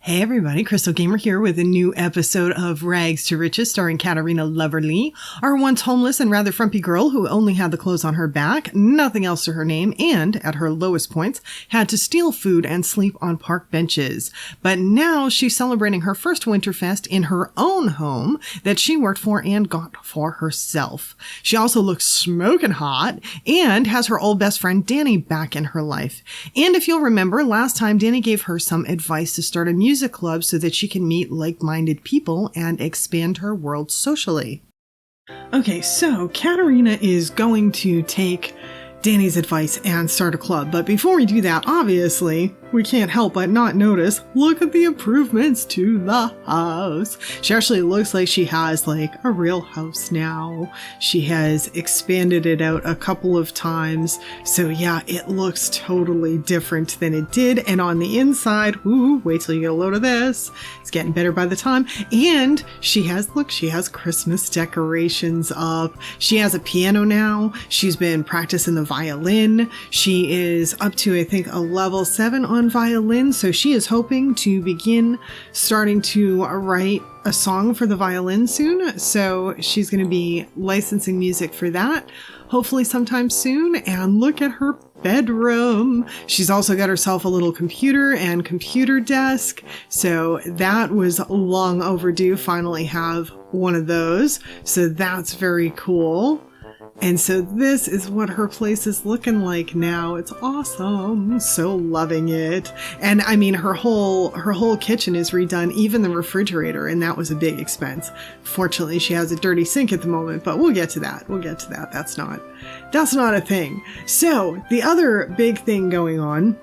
Hey everybody, Krystal Gamer here with a new episode of Rags to Riches starring Katerina Loverly, our once homeless and rather frumpy girl who only had the clothes on her back, nothing else to her name, and, at her lowest points, had to steal food and sleep on park benches. But now she's celebrating her first Winterfest in her own home that she worked for and got for herself. She also looks smoking hot and has her old best friend Danny back in her life. And if you'll remember, last time Danny gave her some advice to start a music club so that she can meet like-minded people and expand her world socially. Okay, so Katerina is going to take Danny's advice and start a club, but before we do that, obviously, we can't help but not notice, look at the improvements to the house. She actually looks like she has like a real house now. She has expanded it out a couple of times. So yeah, it looks totally different than it did. And on the inside, ooh, wait till you get a load of this. It's getting better by the time. And she has Christmas decorations up. She has a piano now. She's been practicing the violin. She is up to, I think, a level 7 on violin, so she is hoping to begin starting to write a song for the violin soon. So she's going to be licensing music for that, hopefully sometime soon. And look at her bedroom. She's also got herself a little computer and computer desk. So that was long overdue. Finally have one of those. So that's very cool. And so this is what her place is looking like now. It's awesome. So loving it. And I mean, her whole kitchen is redone, even the refrigerator, and that was a big expense. Fortunately, she has a dirty sink at the moment, but we'll get to that. That's not a thing. So the other big thing going on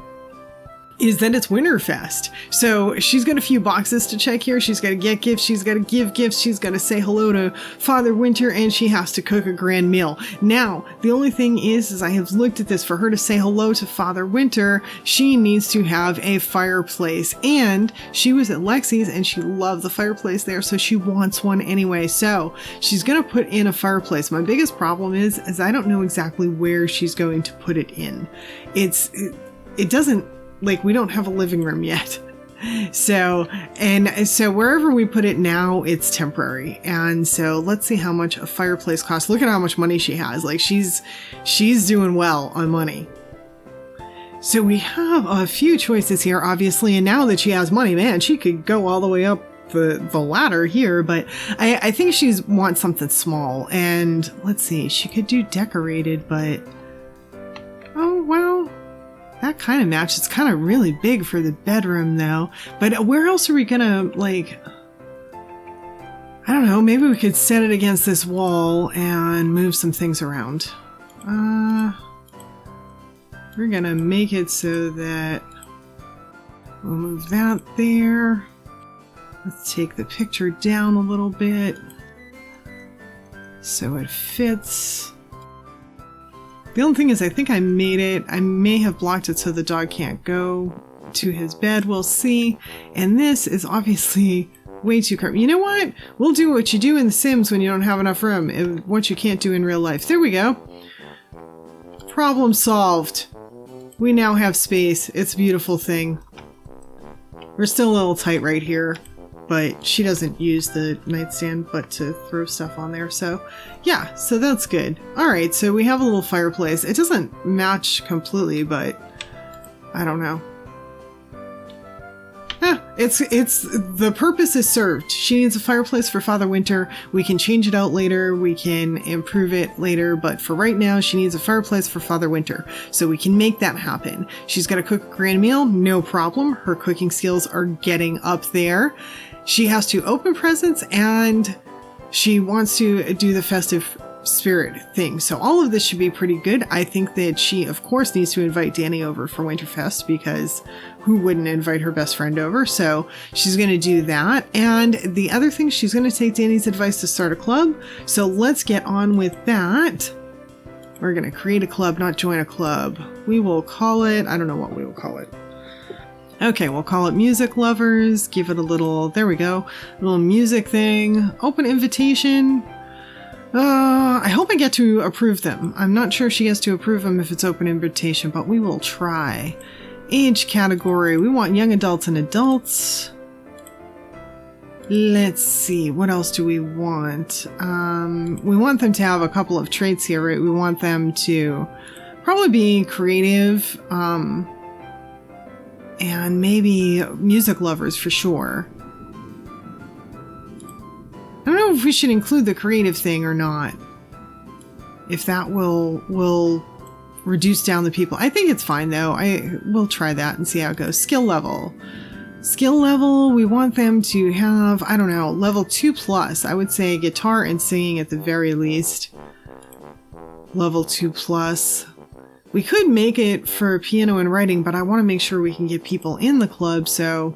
is that it's Winterfest. So she's got a few boxes to check here. She's got to get gifts. She's got to give gifts. She's got to say hello to Father Winter, and she has to cook a grand meal. Now, the only thing is I have looked at this. For her to say hello to Father Winter, she needs to have a fireplace. And she was at Lexi's and she loved the fireplace there, so she wants one anyway. So she's going to put in a fireplace. My biggest problem is I don't know exactly where she's going to put it in. It doesn't, like, we don't have a living room yet. So wherever we put it now, it's temporary. And so let's see how much a fireplace costs. Look at how much money she has. Like, she's doing well on money. So we have a few choices here, obviously. And now that she has money, man, she could go all the way up the ladder here. But I think she wants something small. And let's see, she could do decorated, but oh, well, that kind of matches. It's kind of really big for the bedroom though. But where else are we gonna, like, I don't know, maybe we could set it against this wall and move some things around. We're gonna make it so that we'll move that there. Let's take the picture down a little bit so it fits. The only thing is, I think I may have blocked it so the dog can't go to his bed. We'll see. And this is obviously way too curvy. You know what? We'll do what you do in The Sims when you don't have enough room. What you can't do in real life. There we go. Problem solved. We now have space. It's a beautiful thing. We're still a little tight right here, but she doesn't use the nightstand but to throw stuff on there. So yeah, so that's good. All right, so we have a little fireplace. It doesn't match completely, but I don't know. It's the purpose is served. She needs a fireplace for Father Winter. We can change it out later. We can improve it later. But for right now, she needs a fireplace for Father Winter. So we can make that happen. She's got to cook a grand meal. No problem. Her cooking skills are getting up there. She has to open presents and she wants to do the festive spirit thing. So all of this should be pretty good. I think that she, of course, needs to invite Danny over for Winterfest because who wouldn't invite her best friend over? So she's going to do that. And the other thing, she's going to take Danny's advice to start a club. So let's get on with that. We're going to create a club, not join a club. We will call it, I don't know what we will call it. Okay, we'll call it Music Lovers. Give it a little, there we go, a little music thing. Open invitation. I hope I get to approve them. I'm not sure she has to approve them if it's open invitation, but we will try. Age category. We want young adults and adults. Let's see, what else do we want? We want them to have a couple of traits here, right? We want them to probably be creative, and maybe music lovers for sure. I don't know if we should include the creative thing or not. If that will reduce down the people. I think it's fine though. We'll try that and see how it goes. Skill level. Skill level, we want them to have, I don't know, level 2+. I would say guitar and singing at the very least. Level 2+. We could make it for piano and writing, but I want to make sure we can get people in the club, so...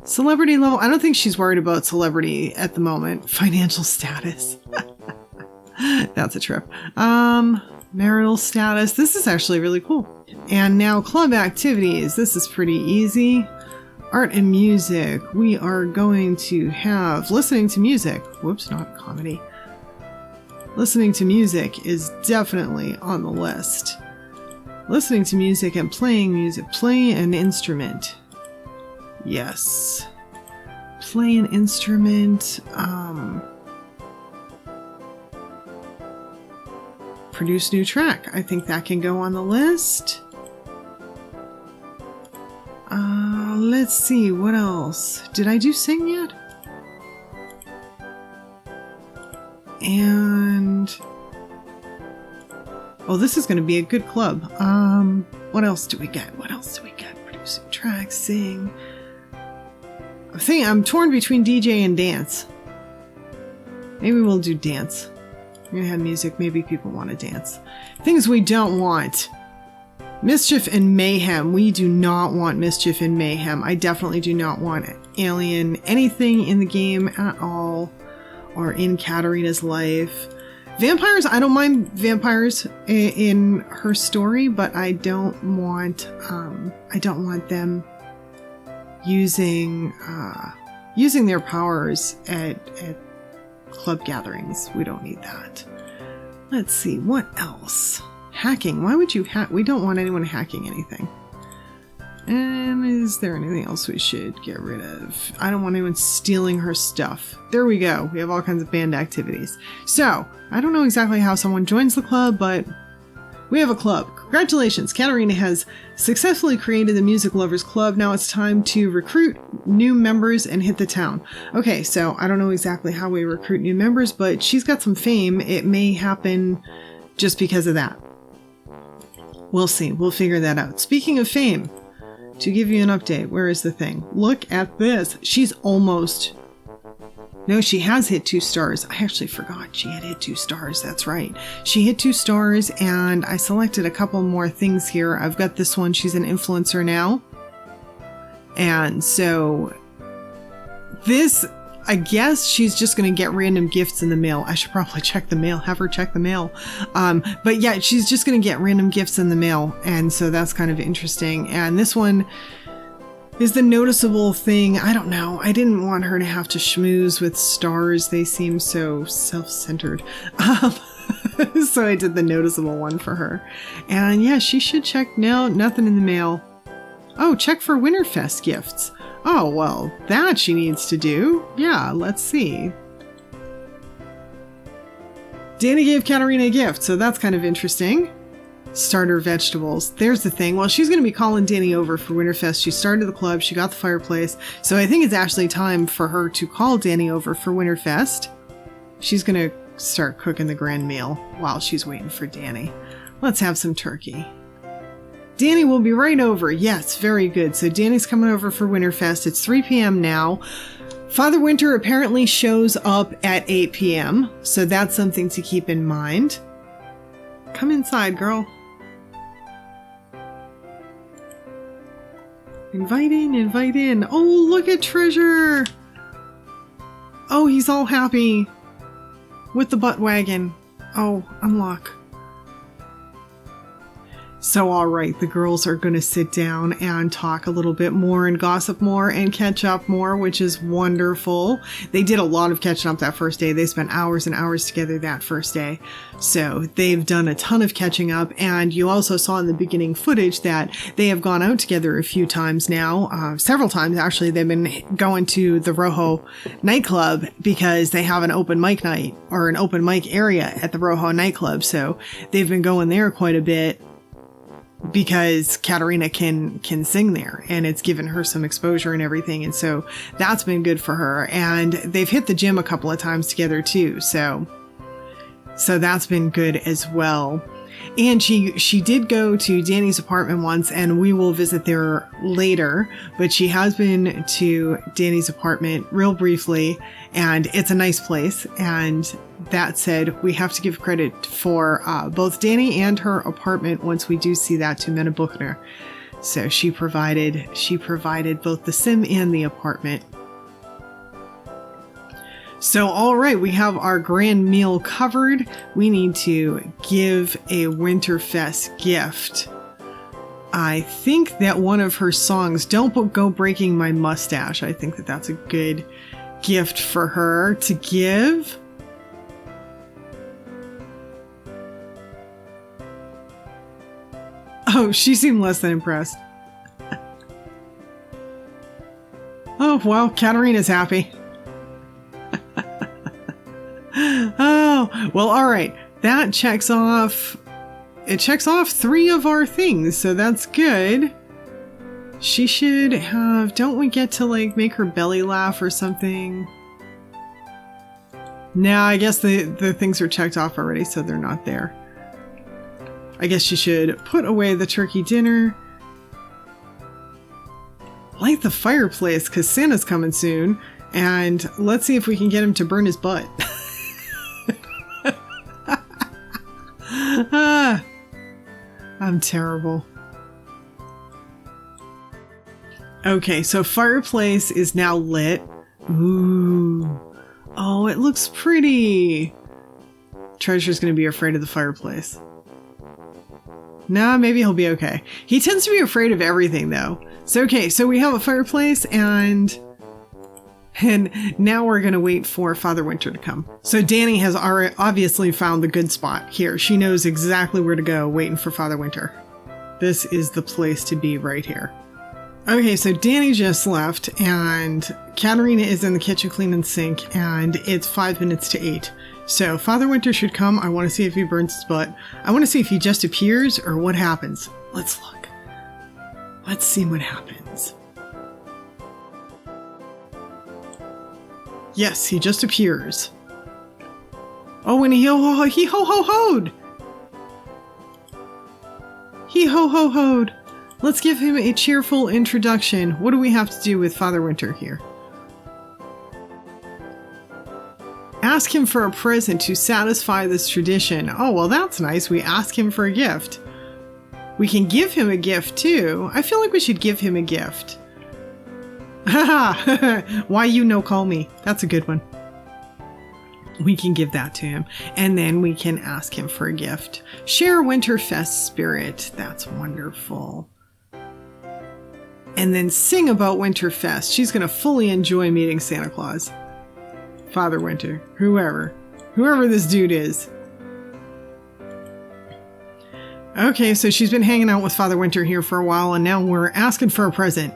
Celebrity level, I don't think she's worried about celebrity at the moment. Financial status. That's a trip. Marital status, this is actually really cool. And now club activities, this is pretty easy. Art and music, we are going to have listening to music. Whoops, not comedy. Listening to music is definitely on the list. Listening to music and playing music. Play an instrument. Yes. Play an instrument. Produce new track. I think that can go on the list. Let's see, what else? Did I do sing yet? And... oh, this is going to be a good club. What else do we get? What else do we get? Producing tracks, sing. I'm torn between DJ and dance. Maybe we'll do dance. We're going to have music. Maybe people want to dance. Things we don't want. Mischief and mayhem. We do not want mischief and mayhem. I definitely do not want alien anything in the game at all, or in Katerina's life. Vampires, I don't mind vampires in her story, but I don't want them using their powers at club gatherings. We don't need that. Let's see, what else? Hacking. Why would you hack? We don't want anyone hacking anything. And is there anything else we should get rid of? I don't want anyone stealing her stuff. There we go. We have all kinds of band activities. So, I don't know exactly how someone joins the club, but we have a club. Congratulations, Katerina has successfully created the Music Lovers Club. Now it's time to recruit new members and hit the town. Okay, so I don't know exactly how we recruit new members, but she's got some fame. It may happen just because of that. We'll see. We'll figure that out. Speaking of fame, to give you an update, where is the thing? Look at this. She's almost... no, she has hit 2 stars. I actually forgot she had hit 2 stars. That's right. She hit 2 stars, and I selected a couple more things here. I've got this one. She's an influencer now. And so this, I guess she's just going to get random gifts in the mail. I should probably check the mail, have her check the mail. But yeah, she's just going to get random gifts in the mail. And so that's kind of interesting. And this one is the noticeable thing. I don't know. I didn't want her to have to schmooze with stars. They seem so self-centered. So I did the noticeable one for her. And yeah, she should check. No, nothing in the mail. Oh, check for Winterfest gifts. Oh, well, that she needs to do. Yeah, let's see. Danny gave Katerina a gift, so that's kind of interesting. Starter vegetables. There's the thing. Well, she's going to be calling Danny over for Winterfest. She started the club. She got the fireplace. So I think it's actually time for her to call Danny over for Winterfest. She's going to start cooking the grand meal while she's waiting for Danny. Let's have some turkey. Danny will be right over. Yes, very good. So Danny's coming over for Winterfest. It's 3 p.m. now. Father Winter apparently shows up at 8 p.m. So that's something to keep in mind. Come inside, girl. Invite in, invite in. Oh, look at Treasure. Oh, he's all happy with the butt wagon. Oh, unlock. So, all right, the girls are going to sit down and talk a little bit more and gossip more and catch up more, which is wonderful. They did a lot of catching up that first day. They spent hours and hours together that first day. So they've done a ton of catching up. And you also saw in the beginning footage that they have gone out together a few times now. Several times, actually. They've been going to the Rojo nightclub because they have an open mic night or an open mic area at the Rojo nightclub. So they've been going there quite a bit, because Katerina can sing there, and it's given her some exposure and everything. And so that's been good for her. And they've hit the gym a couple of times together too. So that's been good as well. And she did go to Danny's apartment once, and we will visit there later, but she has been to Danny's apartment real briefly, and it's a nice place. And that said, we have to give credit for both Danny and her apartment once we do see that to Mena Buchner. So she provided both the sim and the apartment. So, all right, we have our grand meal covered. We need to give a Winterfest gift. I think that one of her songs, Don't Go Breaking My Mustache, I think that that's a good gift for her to give. Oh, she seemed less than impressed. Oh, well, Katerina's happy. Oh, well, all right. That checks off. It checks off 3 of our things, so that's good. She should have. Don't we get to like make her belly laugh or something? No, I guess the things are checked off already, so they're not there. I guess she should put away the turkey dinner. Light the fireplace, because Santa's coming soon. And let's see if we can get him to burn his butt. I'm terrible. Okay, so fireplace is now lit. Ooh. Oh, it looks pretty. Treasure's gonna be afraid of the fireplace. Nah, maybe he'll be okay. He tends to be afraid of everything, though. So, okay, so we have a fireplace, and now we're going to wait for Father Winter to come. So Danny has obviously found the good spot here. She knows exactly where to go, waiting for Father Winter. This is the place to be right here. Okay, so Danny just left, and Katerina is in the kitchen cleaning the sink, and it's 5 minutes to 8. So Father Winter should come. I want to see if he burns his butt. I want to see if he just appears or what happens. Let's look. Let's see what happens. Yes, he just appears. Oh, and he ho-ho-ho'd. He ho-ho-ho'd. Let's give him a cheerful introduction. What do we have to do with Father Winter here? Ask him for a present to satisfy this tradition. Oh, well, that's nice. We ask him for a gift. We can give him a gift, too. I feel like we should give him a gift. Haha! Why you no call me? That's a good one. We can give that to him. And then we can ask him for a gift. Share Winterfest spirit. That's wonderful. And then sing about Winterfest. She's going to fully enjoy meeting Santa Claus. Father Winter, whoever this dude is. Okay, so she's been hanging out with Father Winter here for a while, and now we're asking for a present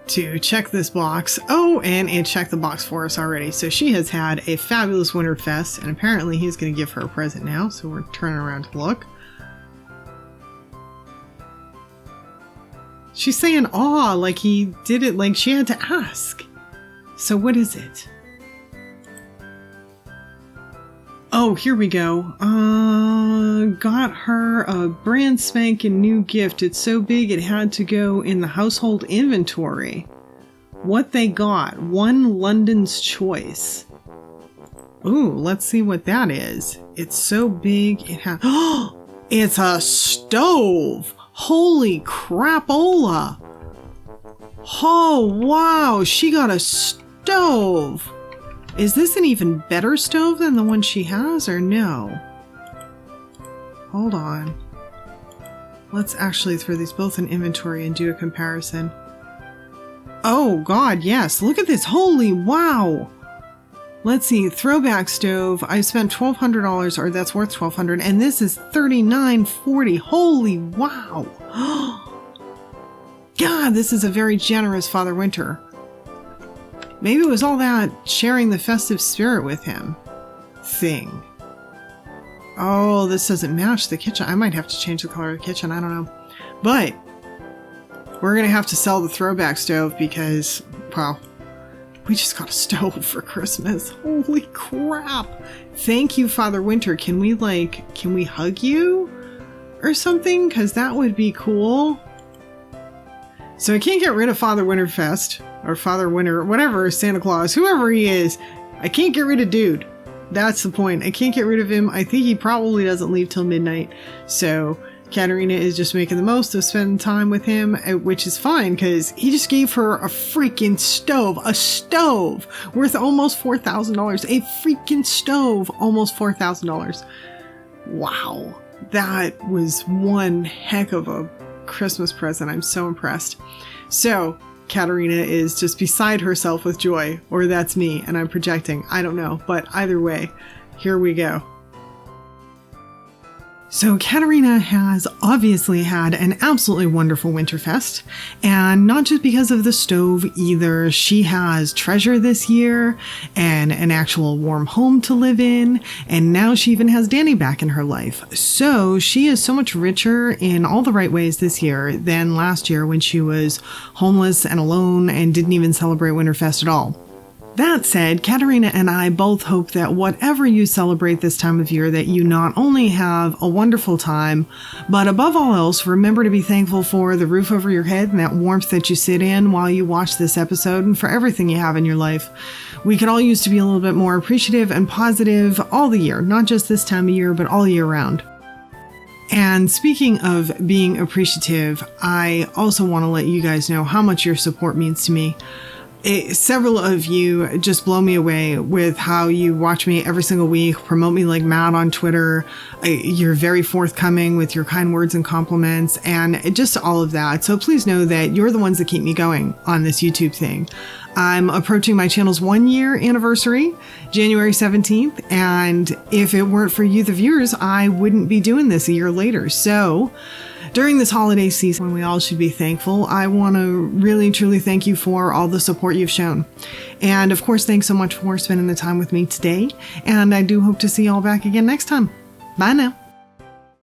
to check this box. Oh, and it checked the box for us already. So she has had a fabulous Winterfest, and apparently he's going to give her a present now, so we're turning around to look. She's saying aw, like he did it, like she had to ask. So what is it? Oh, here we go. Got her a brand spanking new gift. It's so big it had to go in the household inventory. What they got. One London's Choice. Ooh, let's see what that is. It's so big it has... Oh! It's a stove! Holy crapola! Oh, wow! She got a stove! Is this an even better stove than the one she has, or no? Hold on. Let's actually throw these both in inventory and do a comparison. Oh God, yes. Look at this. Holy wow. Let's see. Throwback stove. I spent $1,200, or that's worth $1,200, and this is $39.40. Holy wow. God, this is a very generous Father Winter. Maybe it was all that sharing the festive spirit with him thing. Oh, this doesn't match the kitchen. I might have to change the color of the kitchen. I don't know. But we're going to have to sell the throwback stove because, well, we just got a stove for Christmas. Holy crap. Thank you, Father Winter. Can we hug you or something? Because that would be cool. So I can't get rid of Father Winterfest or Father Winter, whatever, Santa Claus, whoever he is. I can't get rid of dude. That's the point. I can't get rid of him. I think he probably doesn't leave till midnight. So Katerina is just making the most of spending time with him, which is fine because he just gave her a freaking stove. A stove worth almost $4,000. A freaking stove, almost $4,000. Wow. That was one heck of a Christmas present. I'm so impressed. So Katerina is just beside herself with joy, or that's me and I'm projecting. I don't know, but either way, here we go. So Katerina has obviously had an absolutely wonderful Winterfest, and not just because of the stove either. She has treasure this year and an actual warm home to live in, and now she even has Danny back in her life. So she is so much richer in all the right ways this year than last year when she was homeless and alone and didn't even celebrate Winterfest at all. That said, Katerina and I both hope that whatever you celebrate this time of year, that you not only have a wonderful time, but above all else, remember to be thankful for the roof over your head and that warmth that you sit in while you watch this episode, and for everything you have in your life. We could all use to be a little bit more appreciative and positive all the year, not just this time of year, but all year round. And speaking of being appreciative, I also want to let you guys know how much your support means to me. Several of you just blow me away with how you watch me every single week, promote me like mad on Twitter. You're very forthcoming with your kind words and compliments and just all of that. So please know that you're the ones that keep me going on this YouTube thing. I'm approaching my channel's 1 year anniversary, January 17th. And if it weren't for you, the viewers, I wouldn't be doing this a year later. So during this holiday season, when we all should be thankful, I want to really, truly thank you for all the support you've shown. And of course, thanks so much for spending the time with me today. And I do hope to see you all back again next time. Bye now.